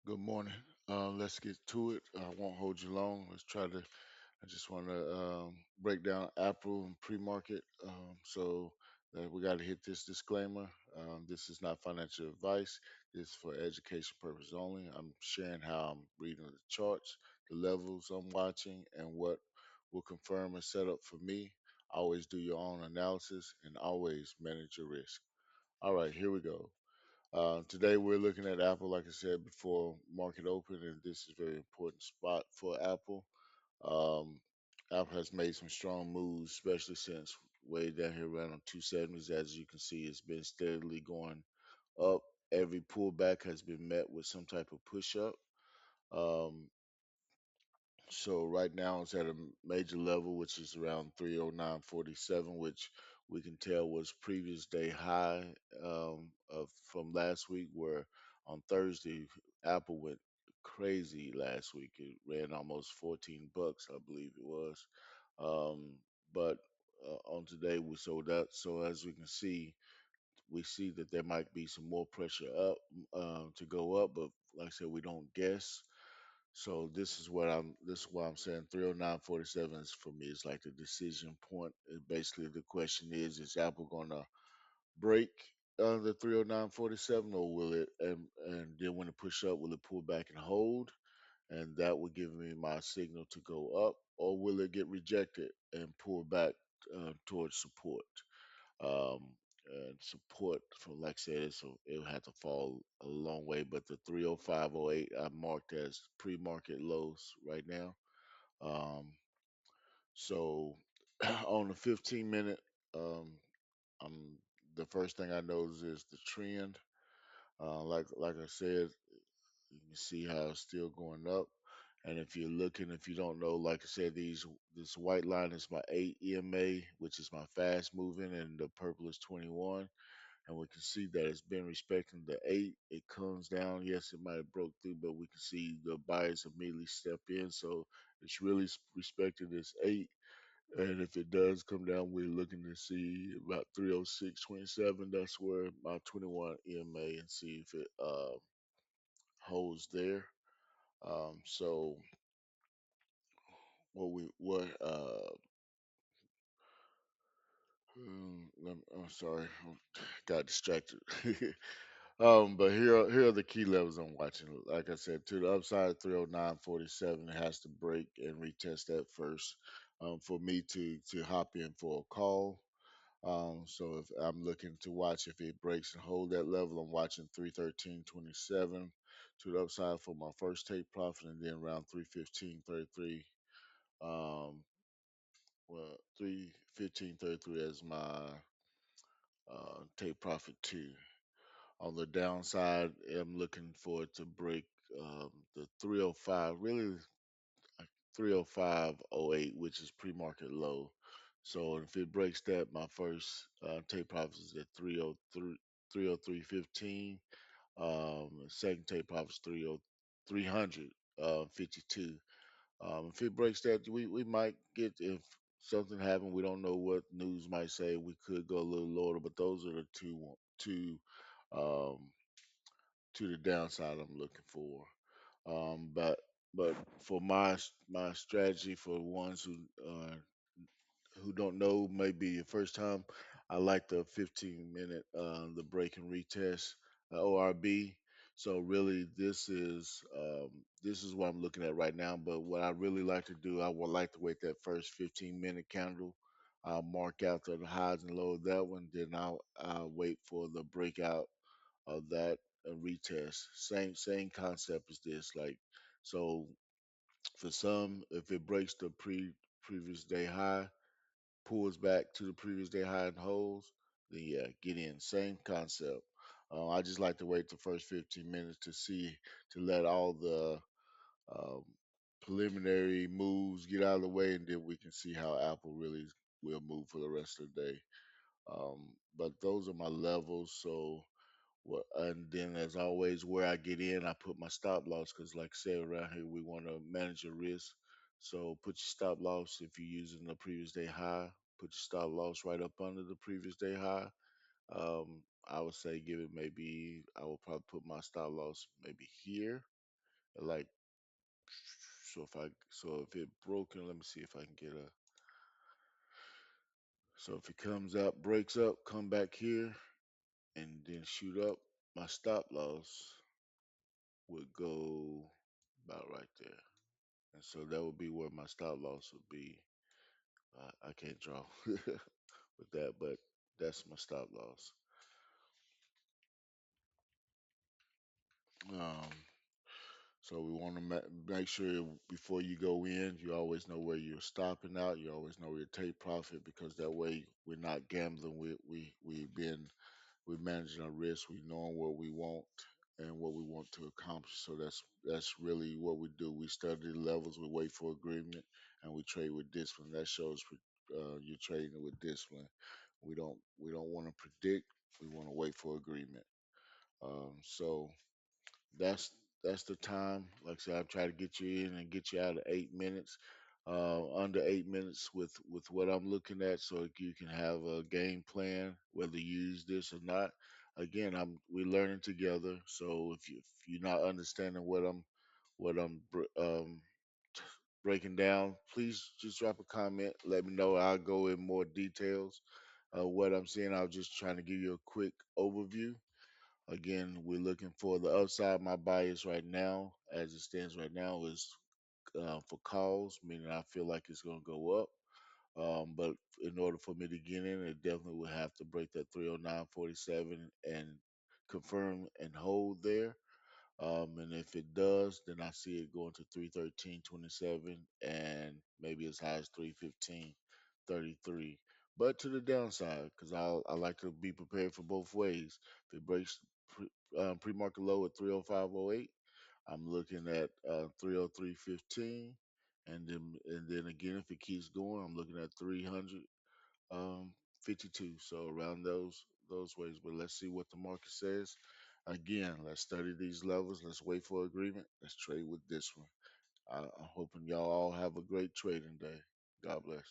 Good morning. Let's get to it. I won't hold you long. I just want to break down Apple and pre-market. So that we got to hit this disclaimer. This is not financial advice. This is for education purpose only. I'm sharing how I'm reading the charts, the levels I'm watching, and what will confirm and set up for me. Always do your own analysis and always manage your risk. All right, here we go. Today we're looking at Apple, like I said before market open, and this is a very important spot for Apple. Um, Apple has made some strong moves, especially since way down here around on 270s. As you can see, it's been steadily going up. Every pullback has been met with some type of push up. Um, so right now it's at a major level, which is around 309.47, which we can tell was previous day high from last week. Where on Thursday Apple went crazy last week. It ran almost 14 bucks, I believe it was. Um, but on today we sold out. So as we can see, we see that there might be some more pressure up to go up, but like I said, we don't guess. So this is why I'm saying 309.47 is for me. It's like the decision point. Basically, the question is Apple gonna break the 309.47, or will it? And then when it push up, will it pull back and hold? And that will give me my signal to go up, or will it get rejected and pull back towards support? Um, and support from, like I said, it would have to fall a long way. But the 305.08 I marked as pre-market lows right now. Um, so on the 15 minute, um, I'm the first thing I notice is the trend. Like I said, you can see how it's still going up. And if you don't know, like I said, this white line is my 8 EMA, which is my fast moving, and the purple is 21. And we can see that it's been respecting the 8. It comes down. Yes, it might have broke through, but we can see the buyers immediately step in. So it's really respecting this 8. And if it does come down, we're looking to see about 306.27. That's where my 21 EMA, and see if it holds there. So what I'm sorry, got distracted. But here are the key levels I'm watching. Like I said, to the upside, 309.47, it has to break and retest that first for me to hop in for a call. So if I'm looking to watch if it breaks and hold that level, I'm watching 313.27 to the upside for my first take profit, and then around 315.33. Um, well, 315.33 as my take profit two. On the downside, I'm looking for it to break the 305, really 305.08, which is pre-market low. So if it breaks that, my first take profit is at 303, 303.15. Second take profit is 300, 52. If it breaks that, we might get, if something happened, we don't know what news might say. We could go a little lower, but those are the two um, to the downside I'm looking for. But for my strategy for the ones who don't know, maybe your first time, I like the 15-minute the break and retest ORB. So really, this is what I'm looking at right now. But what I really like to do, I would like to wait that first 15-minute candle. I'll mark out the highs and lows of that one. Then I'll wait for the breakout of that retest. Same concept as this. Like, so for some, if it breaks the previous day high, pulls back to the previous day high and holds, then yeah, get in. Same concept. I just like to wait the first 15 minutes to let all the um, preliminary moves get out of the way, and then we can see how Apple really will move for the rest of the day. Um, but those are my levels. So well, and then as always, where I get in, I put my stop loss because, like I said, around here we want to manage your risk. So put your stop loss if you're using the previous day high. Put your stop loss right up under the previous day high. I would say give it maybe I will probably put my stop loss maybe here, Like, so if it broken, let me see if I can get a. So if it comes out, breaks up, come back here, and then shoot up, my stop loss would go about right there. And so that would be where my stop loss would be. I can't draw with that, but that's my stop loss. Um, so we want to make sure before you go in, you always know where you're stopping out. You always know where your take profit because that way we're not gambling. We're managing our risk. We know what we want and what we want to accomplish. So that's really what we do. We study the levels. We wait for agreement, and we trade with discipline. That shows you're trading with discipline. We don't want to predict. We want to wait for agreement. So that's that's the time. Like I said, I'm trying to get you in and get you out of 8 minutes, under 8 minutes with what I'm looking at, so you can have a game plan whether you use this or not. Again, we're learning together. So if you're not understanding what I'm breaking down, please just drop a comment. Let me know. I'll go in more details. What I'm seeing, I was just trying to give you a quick overview. Again, we're looking for the upside. My bias right now, as it stands right now, is for calls, meaning I feel like it's going to go up. But in order for me to get in, it definitely would have to break that 309.47 and confirm and hold there. And if it does, then I see it going to 313.27 and maybe as high as 315.33. But to the downside, because I like to be prepared for both ways. If it breaks pre-market low at 305.08, I'm looking at 303.15, and then again, if it keeps going, I'm looking at 300 52. So around those ways. But let's see what the market says. Again, let's study these levels. Let's wait for agreement. Let's trade with this one. I'm hoping y'all all have a great trading day. God bless.